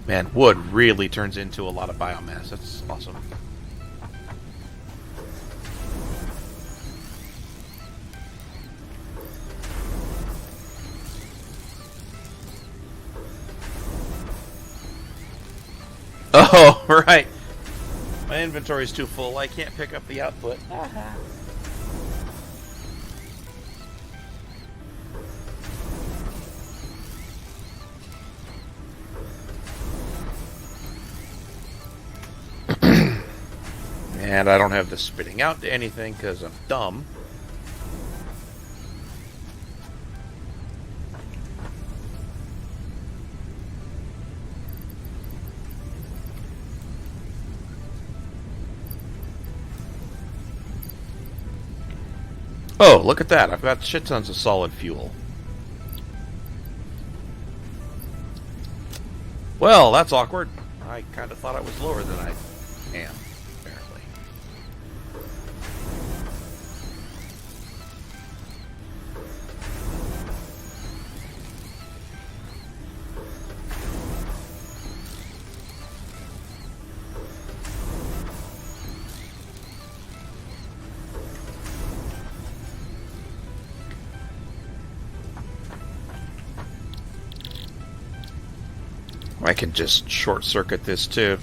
Man, wood really turns into a lot of biomass. That's awesome. Oh, right. My inventory's too full. I can't pick up the output. And I don't have the spitting out to anything because I'm dumb. Oh, look at that. I've got shit tons of solid fuel. Well, that's awkward. I kind of thought I was lower than I am, apparently. I can just short circuit this too.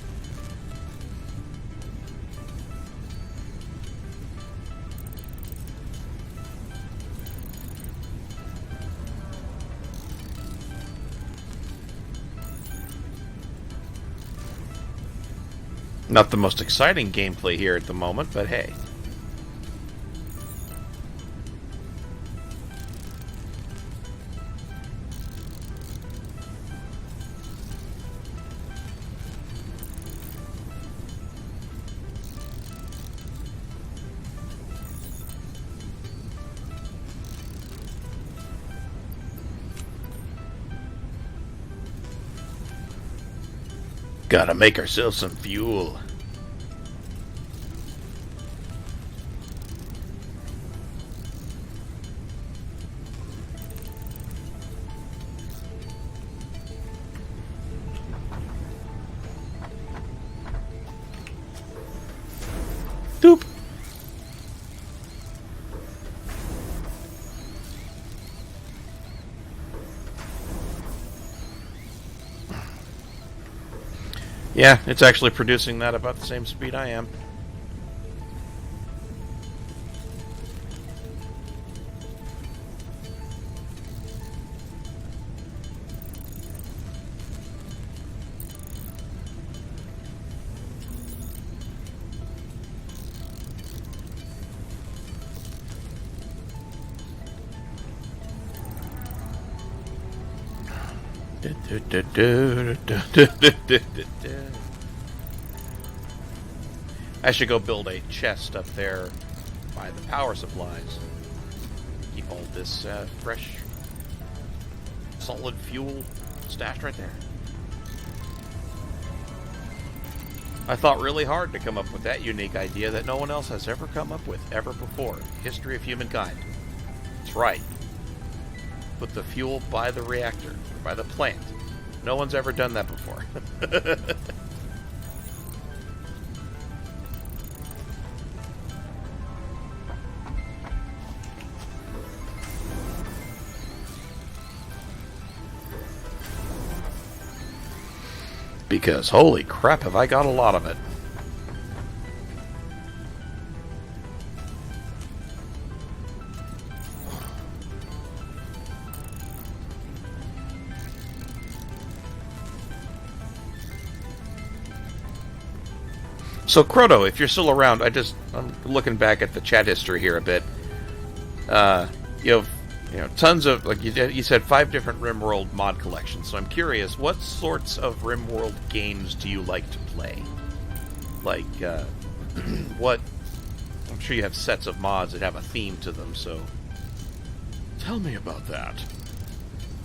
Not the most exciting gameplay here at the moment, but hey. Gotta make ourselves some fuel. Doop. Yeah, it's actually producing that about the same speed I am. I should go build a chest up there by the power supplies. Keep all this fresh, solid fuel stashed right there. I thought really hard to come up with that unique idea that no one else has ever come up with ever before in the history of humankind. That's right. Put the fuel by the reactor, or by the plant. No one's ever done that before. Because holy crap, have I got a lot of it. So Croto, if you're still around, I'm looking back at the chat history here a bit. You have tons of, like you said, 5 different RimWorld mod collections. So I'm curious, what sorts of RimWorld games do you like to play? Like, what? I'm sure you have sets of mods that have a theme to them. So tell me about that,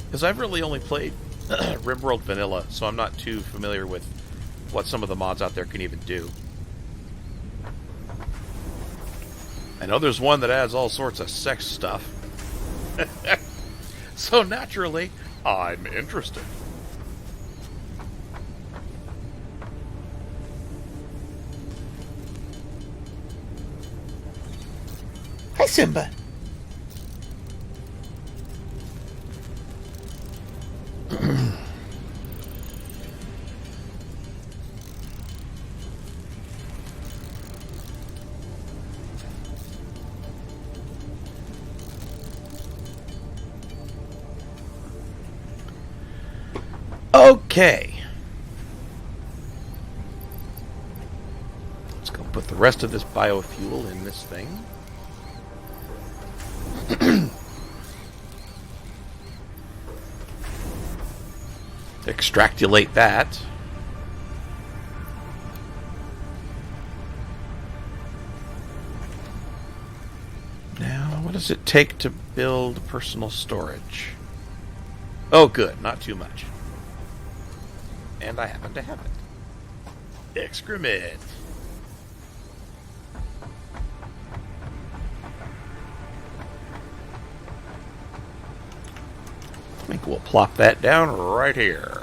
because I've really only played RimWorld Vanilla, so I'm not too familiar with what some of the mods out there can even do. I know there's one that adds all sorts of sex stuff. So naturally, I'm interested. Hi, Simba. Okay. Let's go put the rest of this biofuel in this thing. Extractulate that. Now, what does it take to build personal storage? Oh, good. Not too much. And I happen to have it. Excrement. I think we'll plop that down right here.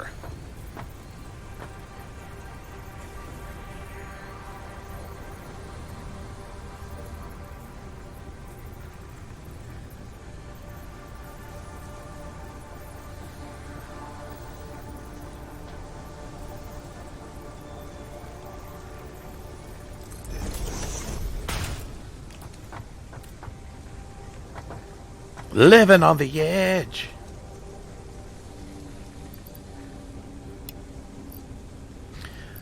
Living on the edge.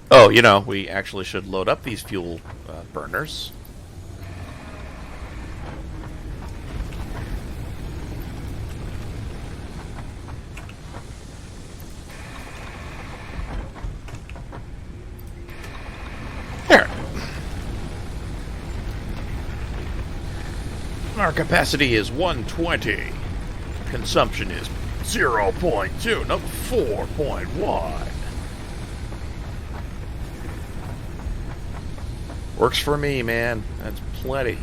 Oh, you know, we actually should load up these fuel burners. There. Our capacity is 120. Consumption is 0.2, no, 4.1. Works for me, man. That's plenty.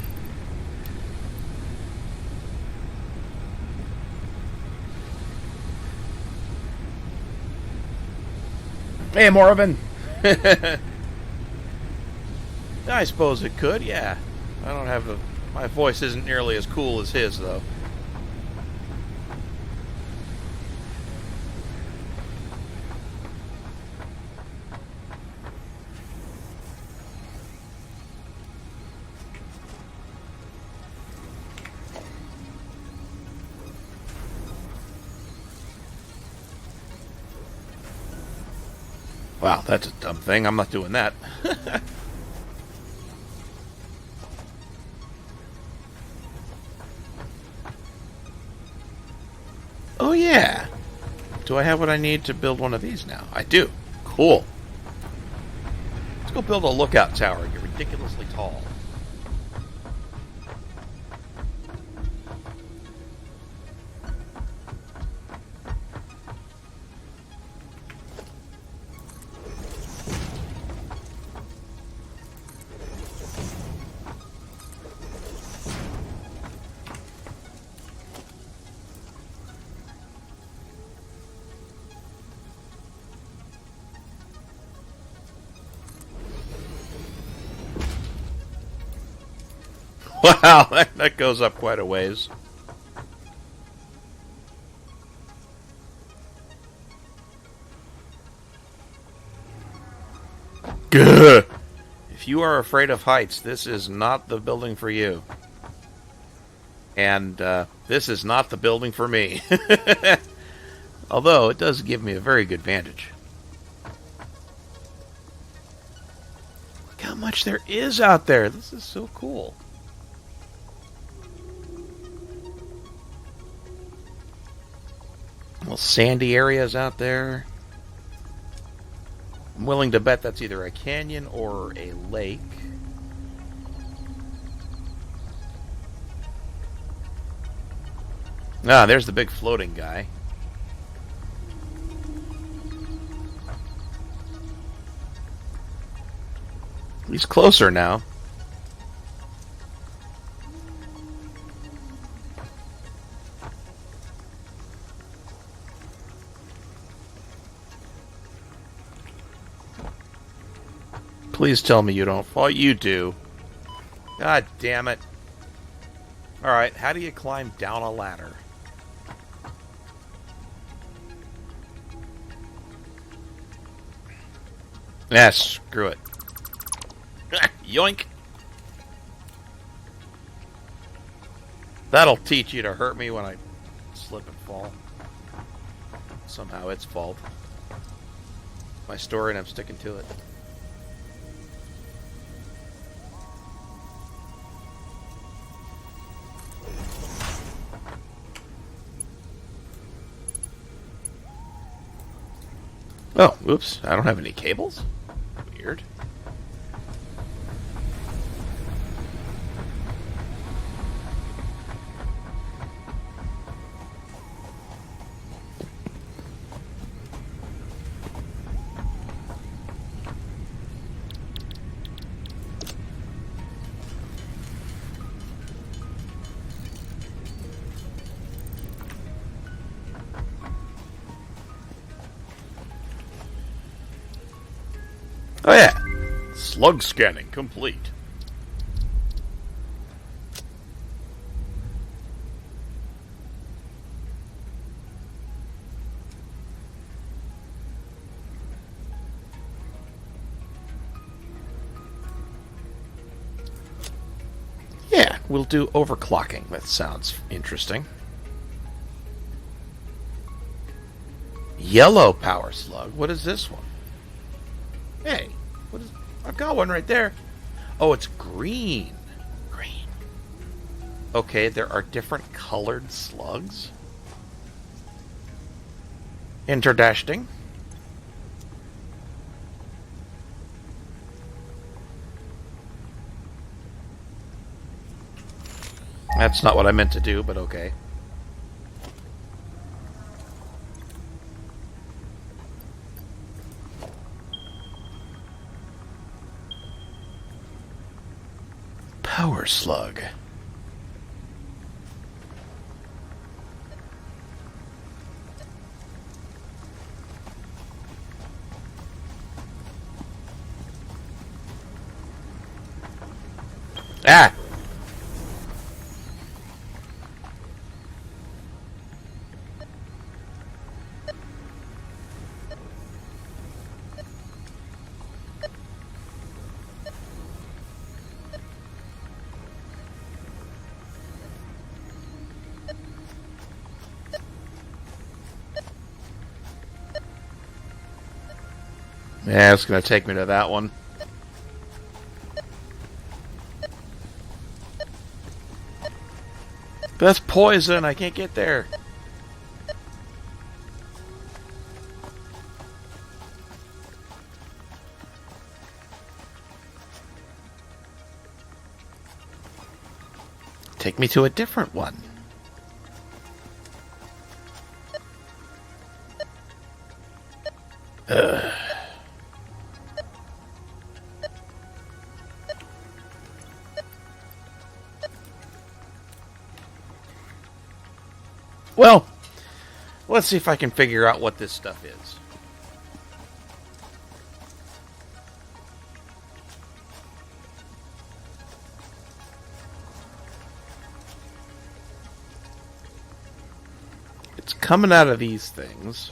Hey, Morven. I suppose it could, yeah. I don't have a... My voice isn't nearly as cool as his, though. Wow, that's a dumb thing. I'm not doing that. Oh, yeah. Do I have what I need to build one of these now? I do. Cool. Let's go build a lookout tower. Get ridiculously tall. Wow, that goes up quite a ways. Gah. If you are afraid of heights, this is not the building for you. And this is not the building for me. Although, it does give me a very good vantage. Look how much there is out there. This is so cool. Little sandy areas out there. I'm willing to bet that's either a canyon or a lake. Ah, there's the big floating guy. He's closer now. Please tell me you don't fall. You do. God damn it. Alright, how do you climb down a ladder? Yeah, screw it. Yoink! That'll teach you to hurt me when I slip and fall. Somehow it's fault. My story and I'm sticking to it. Oh, oops. I don't have any cables? Weird. Oh yeah. Slug scanning complete. Yeah, we'll do overclocking. That sounds interesting. Yellow power slug. What is this one? Hey, what is... I've got one right there. Oh, it's green. Green. Okay, there are different colored slugs. Interdashting. That's not what I meant to do, but okay. Power slug. Ah! Yeah, it's going to take me to that one. That's poison. I can't get there. Take me to a different one. Ugh. Well, let's see if I can figure out what this stuff is. It's coming out of these things.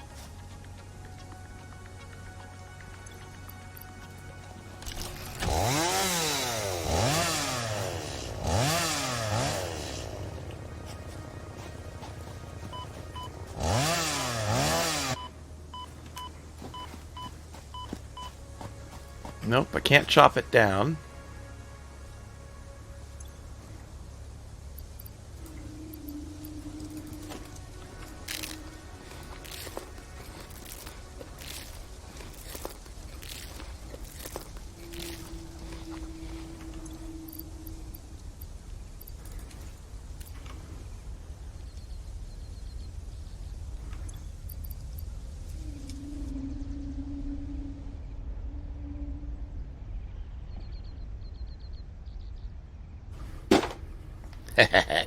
Nope, I can't chop it down.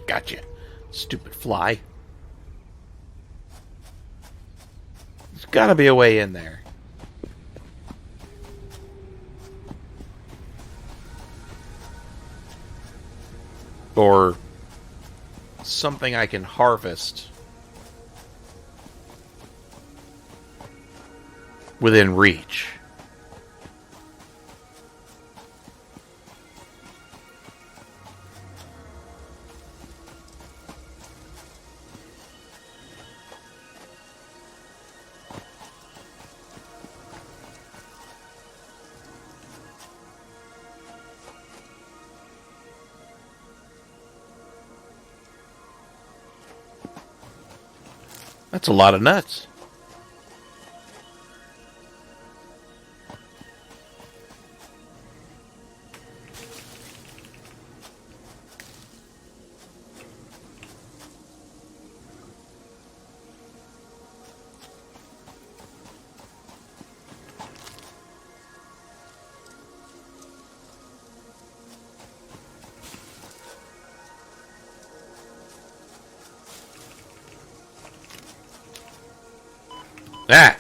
Gotcha. Stupid fly. There's gotta be a way in there. Or something I can harvest within reach. That's a lot of nuts. Ah!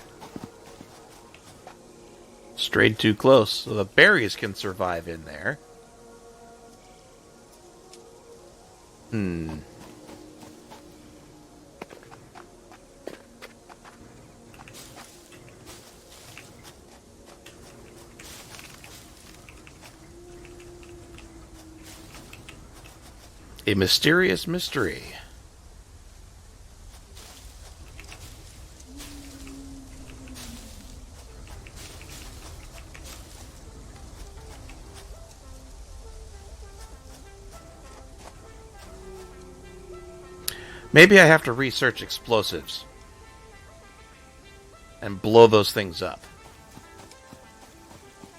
Strayed too close, so the berries can survive in there. A mysterious mystery. Maybe I have to research explosives and blow those things up.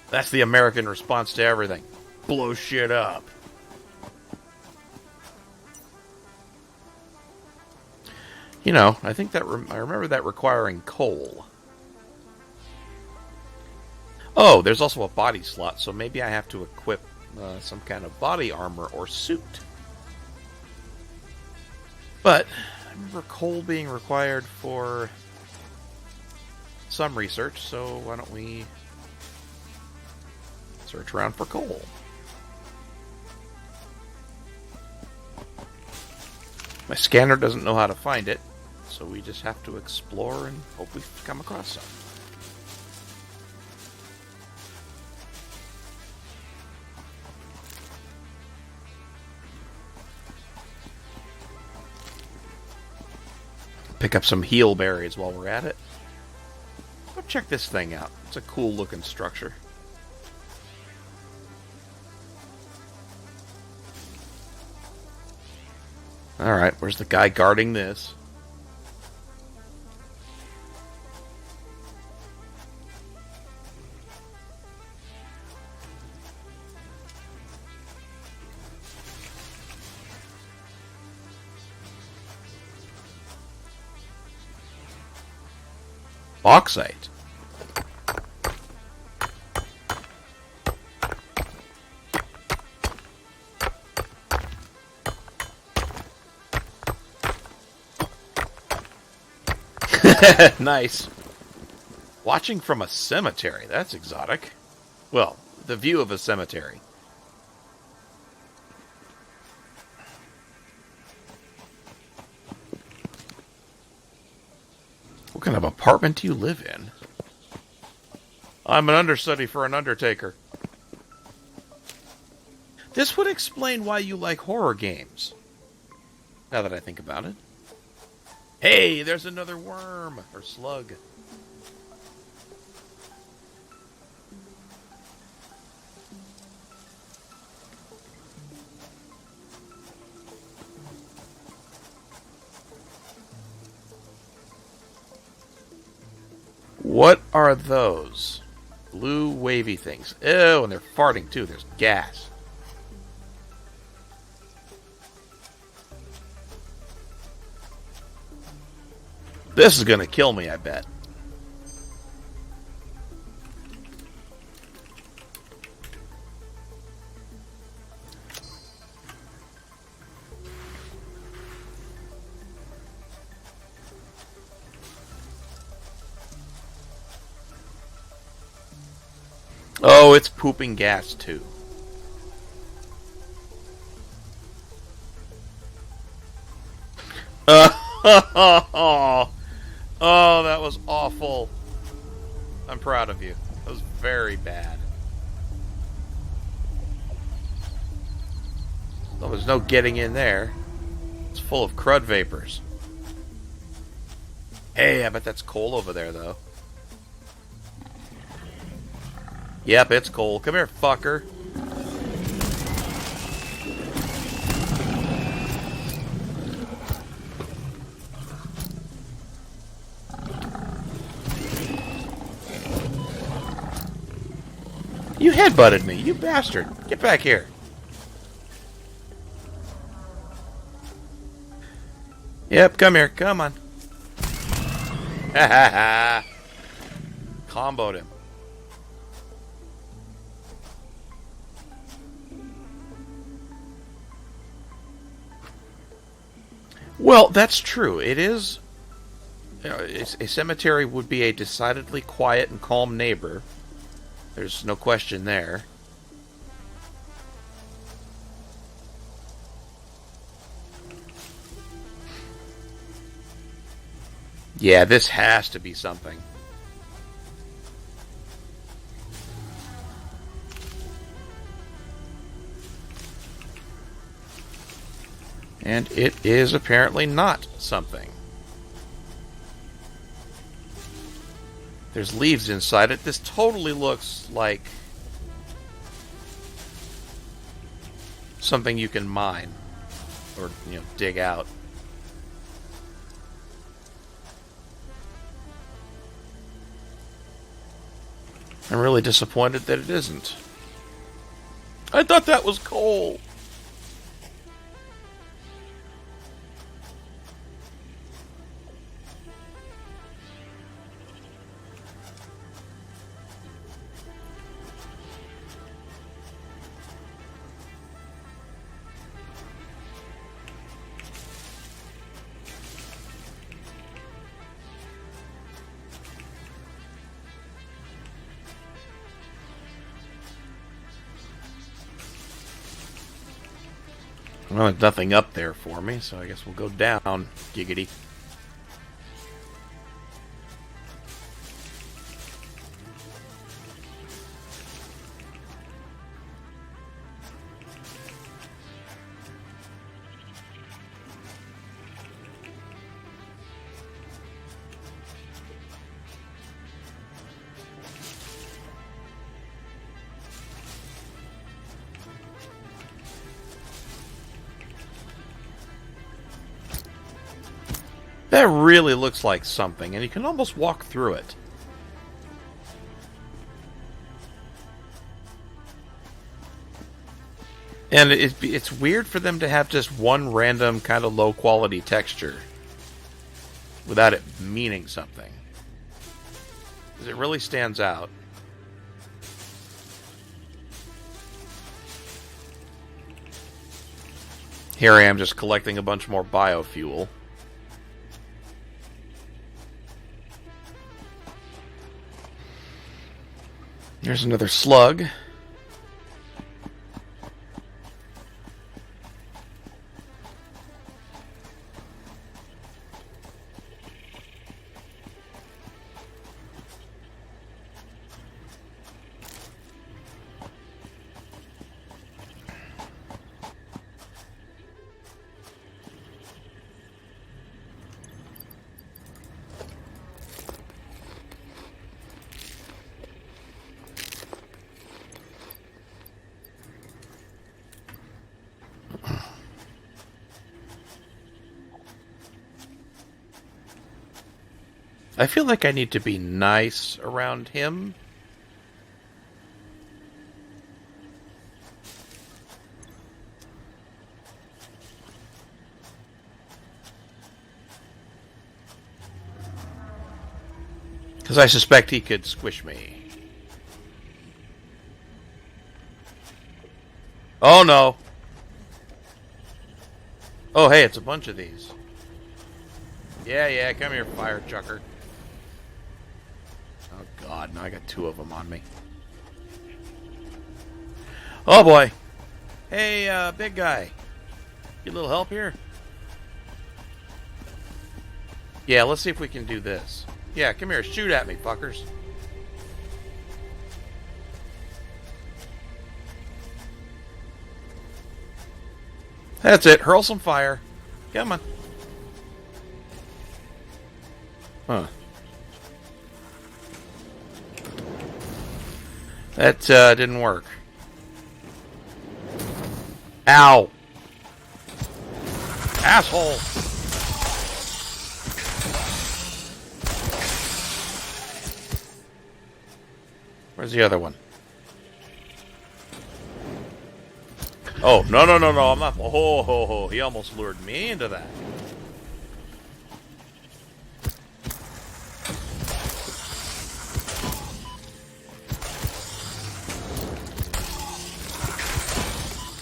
That's the American response to everything. Blow shit up. You know, I think that I remember that requiring coal. Oh, there's also a body slot, so maybe I have to equip some kind of body armor or suit. But I remember coal being required for some research, so why don't we search around for coal? My scanner doesn't know how to find it, so we just have to explore and hope we come across some. Pick up some heal berries while we're at it. Go check this thing out. It's a cool looking structure. Alright, where's the guy guarding this? Bauxite. Nice. Watching from a cemetery. That's exotic. Well, the view of a cemetery. What kind of apartment do you live in? I'm an understudy for an undertaker. This would explain why you like horror games. Now that I think about it. Hey, there's another worm or slug. What are those? Blue wavy things. Ew, and they're farting too. There's gas. This is going to kill me, I bet. Oh, it's pooping gas, too. Oh, that was awful. I'm proud of you. That was very bad. Oh, there's no getting in there. It's full of crud vapors. Hey, I bet that's coal over there, though. Yep, it's coal. Come here, fucker. You headbutted me, you bastard. Get back here. Yep, come here. Come on. Ha ha ha. Comboed him. Well, that's true. It is... You know, a cemetery would be a decidedly quiet and calm neighbor. There's no question there. Yeah, this has to be something. And it is apparently not something. There's leaves inside it. This totally looks like something you can mine or, you know, dig out. I'm really disappointed that it isn't. I thought that was coal. Well, there's nothing up there for me, so I guess we'll go down, giggity. That really looks like something, and you can almost walk through it. And it's weird for them to have just one random kind of low-quality texture without it meaning something. Because it really stands out. Here I am just collecting a bunch more biofuel. There's another slug. I feel like I need to be nice around him. Because I suspect he could squish me. Oh no! Oh hey, it's a bunch of these. Yeah, come here, fire chucker. Oh god, now I got two of them on me. Oh boy. Hey, big guy. Get a little help here? Yeah, let's see if we can do this. Yeah, come here. Shoot at me, fuckers. That's it. Hurl some fire. Come on. Huh. That didn't work. Ow. Asshole. Where's the other one? Oh, no, no, no, no, I'm not. Oh, ho, ho. He almost lured me into that.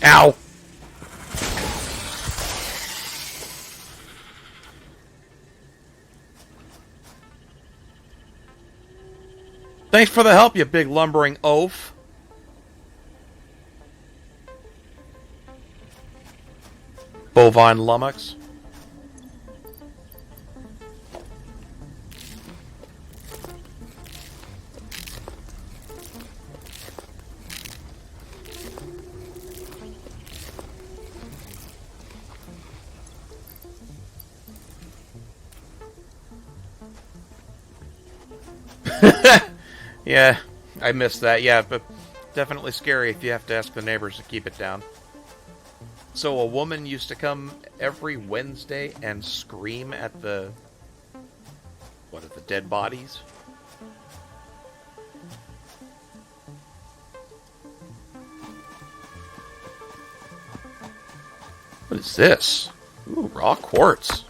Ow! Thanks for the help, you big lumbering oaf. Bovine lummox. Yeah, I missed that. Yeah, but definitely scary if you have to ask the neighbors to keep it down. So a woman used to come every Wednesday and scream at the... what, at the dead bodies? What is this? Ooh, raw quartz.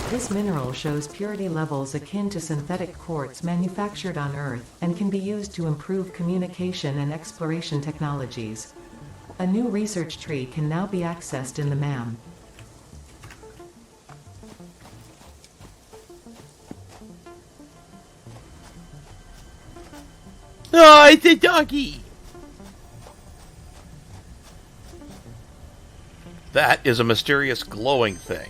This mineral shows purity levels akin to synthetic quartz manufactured on Earth, and can be used to improve communication and exploration technologies. A new research tree can now be accessed in the MAM. Oh, it's a donkey! That is a mysterious glowing thing.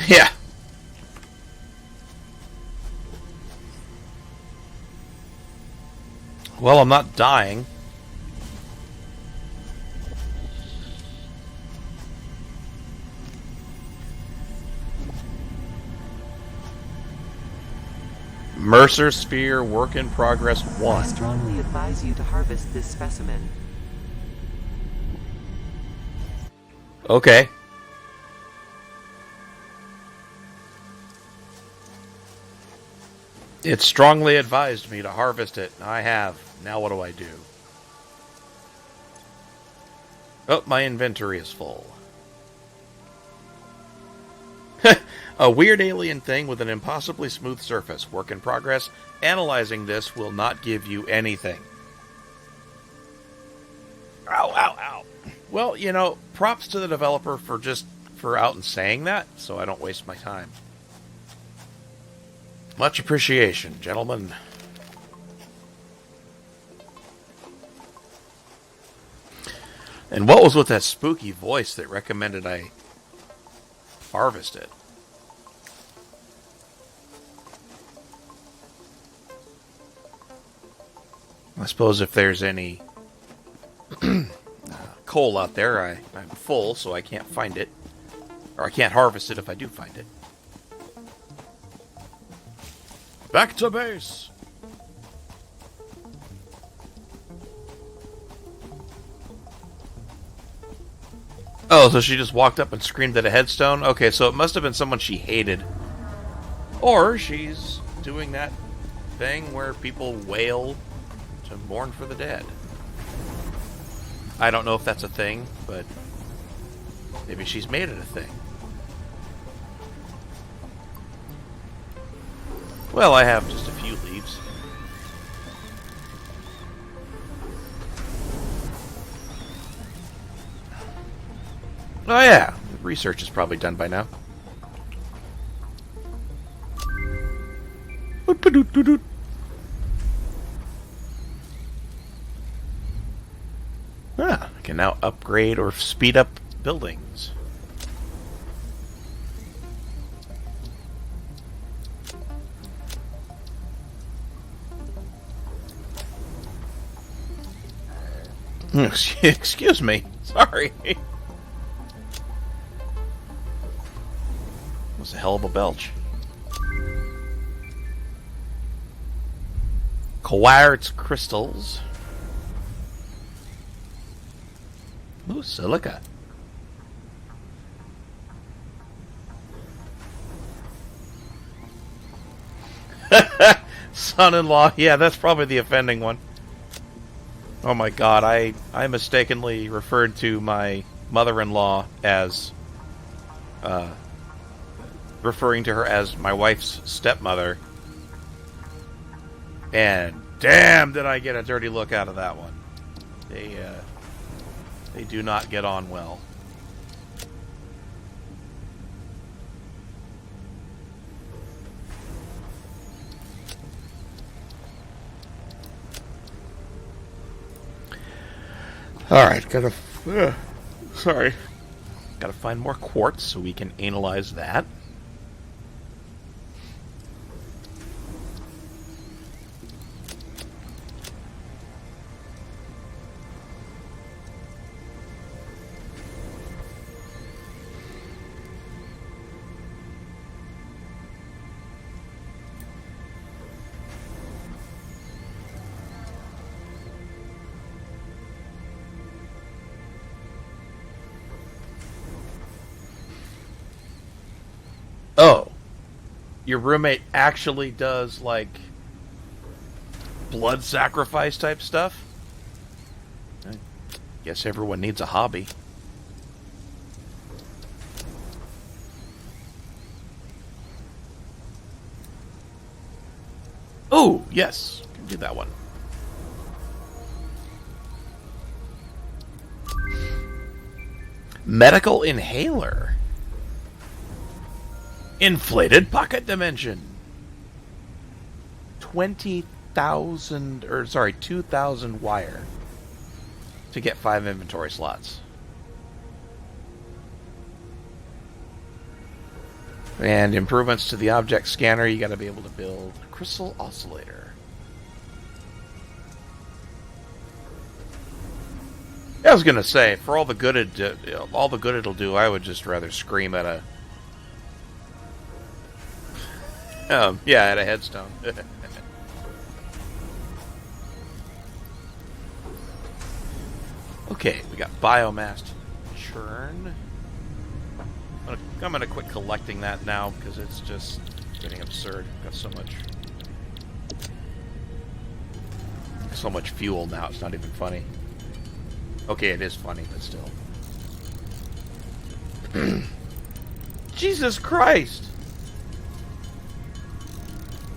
Yeah. Well, I'm not dying. Mercer Sphere, work in progress 1. I strongly advise you to harvest this specimen. Okay. It strongly advised me to harvest it. I have. Now what do I do? Oh, my inventory is full. A weird alien thing with an impossibly smooth surface. Work in progress. Analyzing this will not give you anything. Ow, ow, ow. Well, you know, props to the developer for out and saying that, so I don't waste my time. Much appreciation, gentlemen. And what was with that spooky voice that recommended I harvest it? I suppose if there's any coal out there, I'm full, so I can't find it. Or I can't harvest it if I do find it. Back to base! Oh, so she just walked up and screamed at a headstone? Okay, so it must have been someone she hated. Or she's doing that thing where people wail to mourn for the dead. I don't know if that's a thing, but maybe she's made it a thing. Well, I have just a few leaves. Oh yeah, the research is probably done by now. Ah, I can now upgrade or speed up buildings. Excuse me. Sorry. That was a hell of a belch. Quartz crystals. Ooh, silica. Son-in-law. Yeah, that's probably the offending one. Oh my god, I mistakenly referred to my mother-in-law as referring to her as my wife's stepmother. And damn did I get a dirty look out of that one. They do not get on well. Alright, gotta find more quartz so we can analyze that. Oh, your roommate actually does, like, blood sacrifice type stuff? I guess everyone needs a hobby. Oh, yes, can do that one. Medical inhaler. Inflated pocket dimension. 2,000 wire to get 5 inventory slots. And improvements to the object scanner, you got to be able to build a crystal oscillator. I was gonna say, for all the good it'll do, I would just rather scream at a at a headstone. Okay, we got biomass churn. I'm gonna quit collecting that now because it's just getting absurd. Got so much fuel now. It's not even funny. Okay, it is funny, but still. Jesus Christ!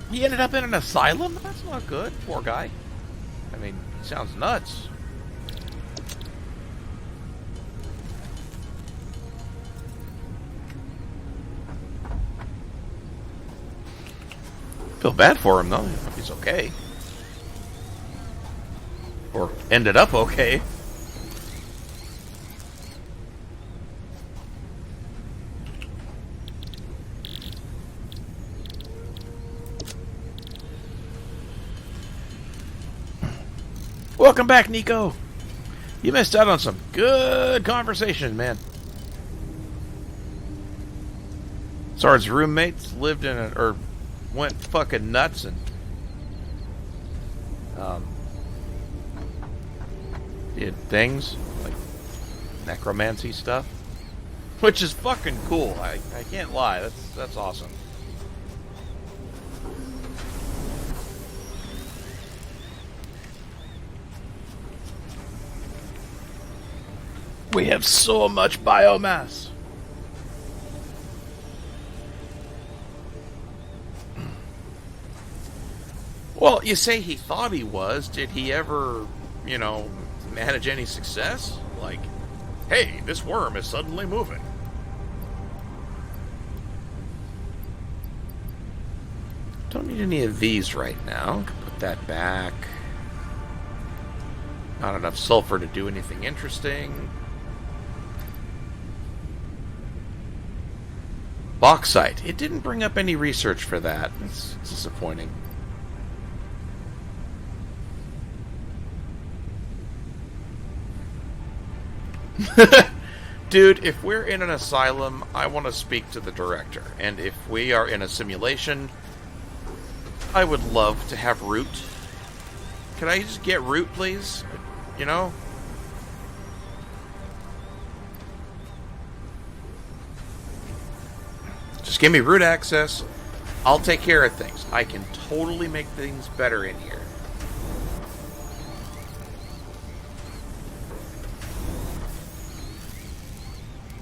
He ended up in an asylum? That's not good. Poor guy. I mean, he sounds nuts. Feel bad for him, though. I hope he's okay. Or ended up okay. Welcome back, Nico. You missed out on some good conversation, man. Sard's roommates lived in or went fucking nuts and did things like necromancy stuff, which is fucking cool. I can't lie. That's awesome. We have so much biomass. Well, you say he thought he was. Did he ever, manage any success? Like, hey, this worm is suddenly moving. Don't need any of these right now. Put that back. Not enough sulfur to do anything interesting. Bauxite. It didn't bring up any research for that. It's disappointing. Dude, if we're in an asylum, I want to speak to the director. And if we are in a simulation, I would love to have root. Can I just get root, please? You know? Just give me root access. I'll take care of things. I can totally make things better in here.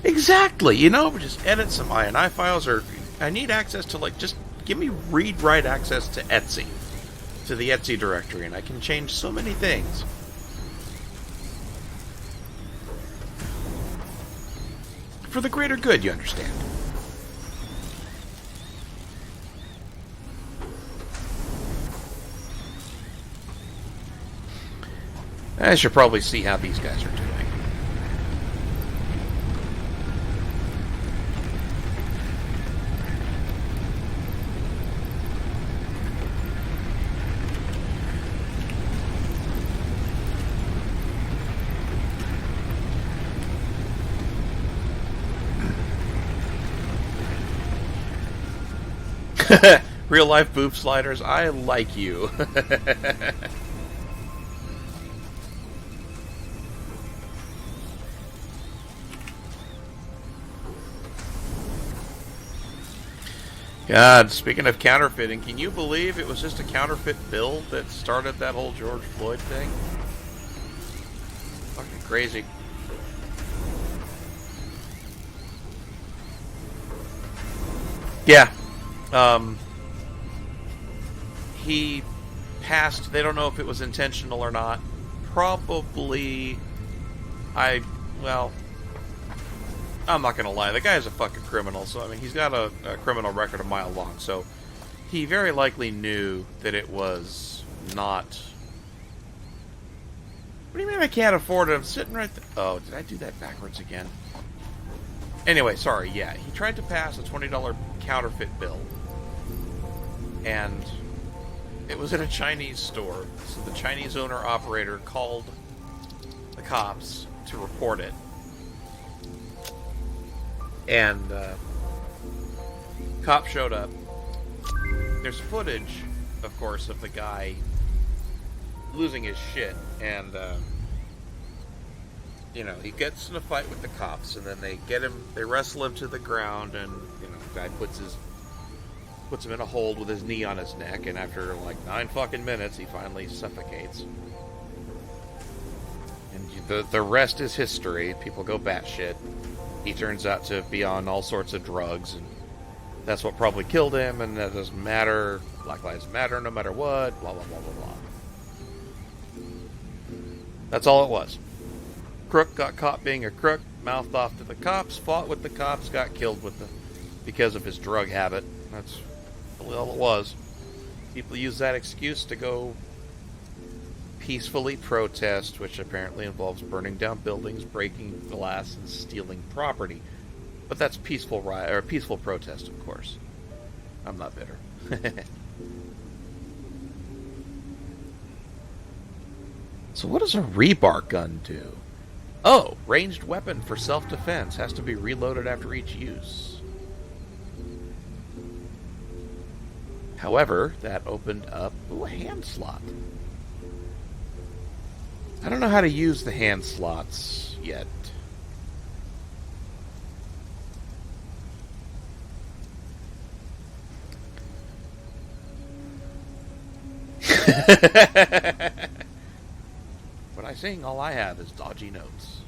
Exactly, you know, just edit some INI files, or I need access to, like, just give me read-write access to Etsy, to the Etsy directory, and I can change so many things. For the greater good, you understand. I should probably see how these guys are doing. Real life boob sliders, I like you. God, speaking of counterfeiting, can you believe it was just a counterfeit bill that started that whole George Floyd thing? Fucking crazy. Yeah. He passed, they don't know if it was intentional or not. Probably, well, I'm not gonna lie, the guy's a fucking criminal, so I mean, he's got a criminal record a mile long, so he very likely knew that it was not... What do you mean I can't afford it? I'm sitting right there. Oh, did I do that backwards again? Anyway, sorry, yeah, he tried to pass a $20 counterfeit bill, and it was in a Chinese store, so the Chinese owner-operator called the cops to report it. And, cop showed up. There's footage, of course, of the guy losing his shit, and, you know, he gets in a fight with the cops, and then they wrestle him to the ground, and, you know, the guy puts him in a hold with his knee on his neck, and after like 9 fucking minutes, he finally suffocates. And the rest is history. People go batshit. He turns out to be on all sorts of drugs, and that's what probably killed him, and that doesn't matter. Black Lives Matter no matter what, blah, blah, blah, blah, blah. That's all it was. Crook got caught being a crook, mouthed off to the cops, fought with the cops, got killed because of his drug habit. That's all it was. People use that excuse to go peacefully protest, which apparently involves burning down buildings, breaking glass, and stealing property. But that's peaceful riot or peaceful protest, of course. I'm not bitter. So what does a rebar gun do? Oh, ranged weapon for self-defense. Has to be reloaded after each use. However, that opened up a hand slot. I don't know how to use the hand slots yet. When I sing, all I have is dodgy notes.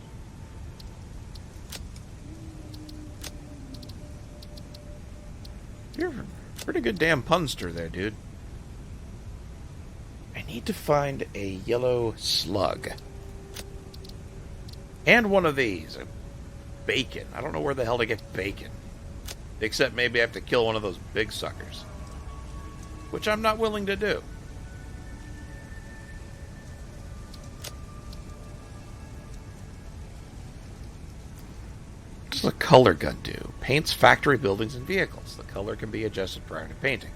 You're a pretty good damn punster there, dude. I need to find a yellow slug. And one of these. A bacon. I don't know where the hell to get bacon. Except maybe I have to kill one of those big suckers. which I'm not willing to do. What does the color gun do? Paints factory buildings and vehicles. The color can be adjusted prior to painting.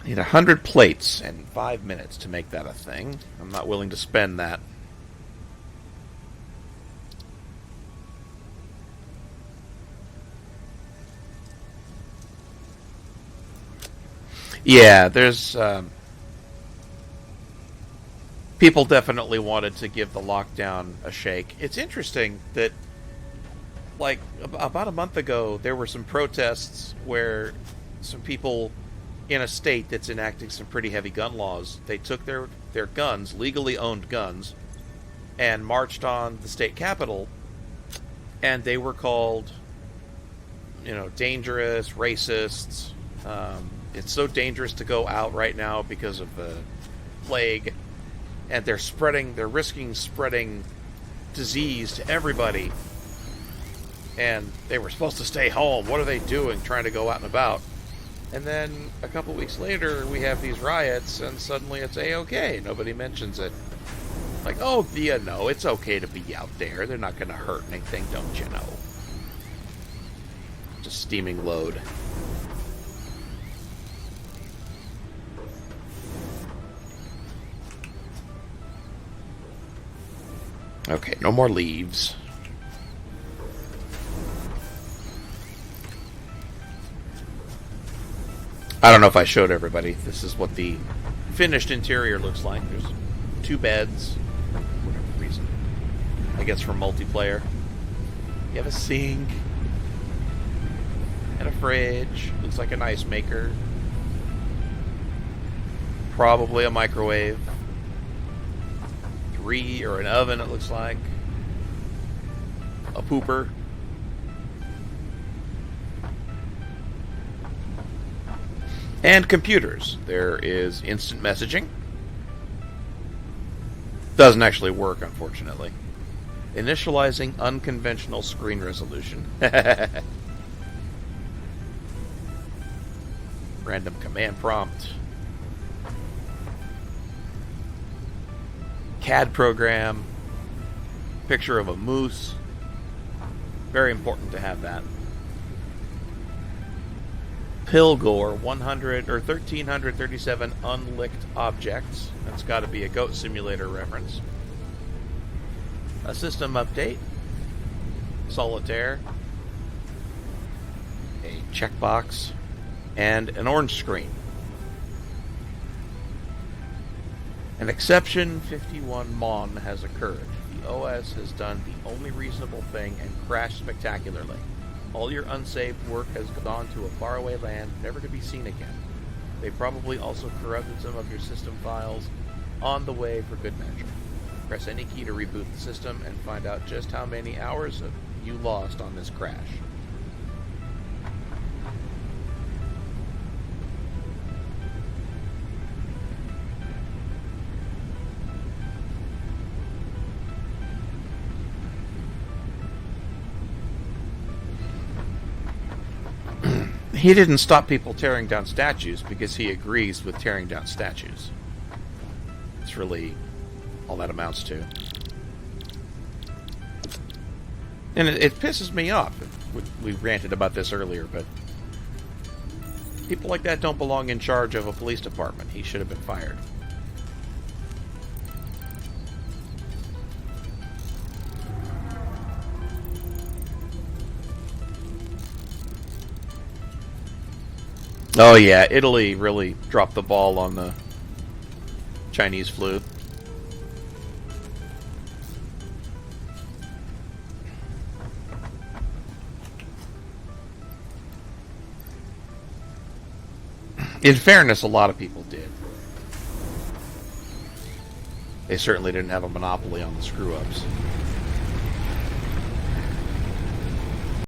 I need 100 plates and 5 minutes to make that a thing. I'm not willing to spend that. Yeah, there's... people definitely wanted to give the lockdown a shake. It's interesting that, like, about a month ago, there were some protests where some people in a state that's enacting some pretty heavy gun laws, they took their guns, legally owned guns, and marched on the state capitol, and they were called, dangerous, racists. It's so dangerous to go out right now because of the plague, and they're risking spreading disease to everybody, and they were supposed to stay home. What are they doing trying to go out and about? And then a couple weeks later, we have these riots, and suddenly it's A-okay. Nobody mentions it. Like, oh, yeah, no, it's okay to be out there. They're not going to hurt anything, don't you know? Just steaming load. Okay, no more leaves. I don't know if I showed everybody. This is what the finished interior looks like. There's 2 beds, for whatever reason. I guess for multiplayer. You have a sink. And a fridge. Looks like an ice maker. Probably a microwave. Or an oven, it looks like. A pooper. And computers. There is instant messaging. Doesn't actually work, unfortunately. Initializing unconventional screen resolution. Random command prompt. CAD program. Picture of a moose. Very important to have that. Pilgore 1337 unlicked objects. That's got to be a Goat Simulator reference. A system update. Solitaire. A checkbox. And an orange screen. An exception 51 Mon has occurred. The OS has done the only reasonable thing and crashed spectacularly. All your unsaved work has gone to a faraway land, never to be seen again. They probably also corrupted some of your system files on the way for good measure. Press any key to reboot the system and find out just how many hours you lost on this crash. He didn't stop people tearing down statues because he agrees with tearing down statues. It's really all that amounts to. And it pisses me off. We ranted about this earlier, but people like that don't belong in charge of a police department. He should have been fired. Oh yeah, Italy really dropped the ball on the Chinese flu. In fairness, a lot of people did. They certainly didn't have a monopoly on the screw-ups.